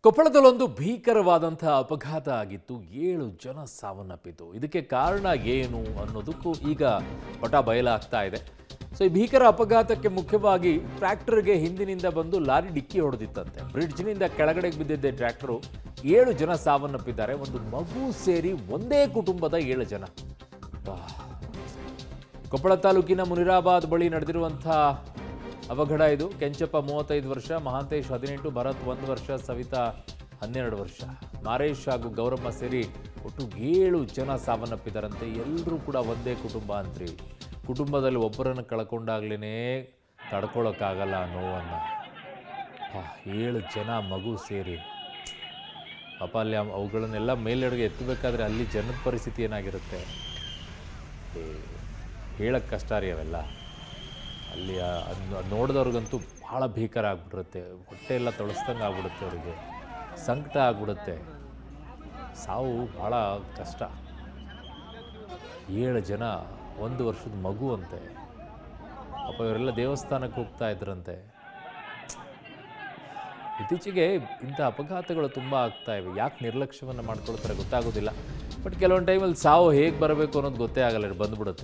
ಕೊಪ್ಪಳದಲ್ಲೊಂದು ಭೀಕರವಾದಂತಹ ಅಪಘಾತ ಆಗಿತ್ತು. 7 ಜನ ಸಾವನ್ನಪ್ಪಿತು. ಇದಕ್ಕೆ ಕಾರಣ ಏನು ಅನ್ನೋದಕ್ಕೂ ಈಗ ಪಟ ಬಯಲಾಗ್ತಾ ಇದೆ. ಸೊ ಈ ಭೀಕರ ಅಪಘಾತಕ್ಕೆ ಮುಖ್ಯವಾಗಿ ಟ್ರ್ಯಾಕ್ಟರ್ಗೆ ಹಿಂದಿನಿಂದ ಬಂದು ಲಾರಿ ಡಿಕ್ಕಿ ಹೊಡೆದಿತ್ತಂತೆ. ಬ್ರಿಡ್ಜ್ನಿಂದ ಕೆಳಗಡೆ ಬಿದ್ದಿದ್ದ ಟ್ರ್ಯಾಕ್ಟರು 7 ಜನ ಸಾವನ್ನಪ್ಪಿದ್ದಾರೆ. ಒಂದು ಮಗು ಸೇರಿ ಒಂದೇ ಕುಟುಂಬದ 7 ಜನ. ಕೊಪ್ಪಳ ತಾಲೂಕಿನ ಮುನಿರಾಬಾದ್ ಬಳಿ ನಡೆದಿರುವಂತಹ ಅವಘಡ ಇದು. ಕೆಂಚಪ್ಪ 35 ವರ್ಷ, ಮಹಾಂತೇಶ್ 18, ಭರತ್ 1 ವರ್ಷ, ಸವಿತಾ 12 ವರ್ಷ, ಮಾರೇಶ್ ಹಾಗೂ ಗೌರಮ್ಮ ಸೇರಿ ಒಟ್ಟು 7 ಜನ ಸಾವನ್ನಪ್ಪಿದಾರಂತೆ. ಎಲ್ಲರೂ ಕೂಡ ಒಂದೇ ಕುಟುಂಬ ಅಂತ್ರಿ. ಕುಟುಂಬದಲ್ಲಿ ಒಬ್ಬರನ್ನು ಕಳ್ಕೊಂಡಾಗ್ಲೇ ತಡ್ಕೊಳಕ್ಕಾಗಲ್ಲ ನೋವನ್ನು. 7 ಜನ ಮಗು ಸೇರಿ ಪಾಪ ಅಲ್ಲಿ ಅವುಗಳನ್ನೆಲ್ಲ ಮೇಲೆಡೆಗೆ ಎತ್ತಬೇಕಾದ್ರೆ ಅಲ್ಲಿ ಜನದ ಪರಿಸ್ಥಿತಿ ಏನಾಗಿರುತ್ತೆ ಹೇಳಕ್ಕೆ ಕಷ್ಟ ರೀ ಅವೆಲ್ಲ. ಅಲ್ಲಿ ನೋಡಿದವ್ರಿಗಂತೂ ಭಾಳ ಭೀಕರ ಆಗ್ಬಿಟ್ಟಿರುತ್ತೆ. ಹೊಟ್ಟೆ ಎಲ್ಲ ತೊಳಸ್ದಂಗೆ ಆಗ್ಬಿಡುತ್ತೆ, ಅವರಿಗೆ ಸಂಕಟ ಆಗ್ಬಿಡುತ್ತೆ. ಸಾವು ಭಾಳ ಕಷ್ಟ. 7 ಜನ, 1 ವರ್ಷದ ಮಗು ಅಂತೆ. ಪಾಪ ಇವರೆಲ್ಲ ದೇವಸ್ಥಾನಕ್ಕೆ ಹೋಗ್ತಾ ಇದ್ರಂತೆ. ಇತ್ತೀಚೆಗೆ ಇಂಥ ಅಪಘಾತಗಳು ತುಂಬ ಆಗ್ತಾ ಇವೆ. ಯಾಕೆ ನಿರ್ಲಕ್ಷ್ಯವನ್ನು ಮಾಡ್ಕೊಳ್ತಾರೆ ಗೊತ್ತಾಗೋದಿಲ್ಲ. ಬಟ್ ಕೆಲವೊಂದು ಟೈಮಲ್ಲಿ ಸಾವು ಹೇಗೆ ಬರಬೇಕು ಅನ್ನೋದು ಗೊತ್ತೇ ಆಗಲ್ಲ, ಬಂದುಬಿಡುತ್ತೆ.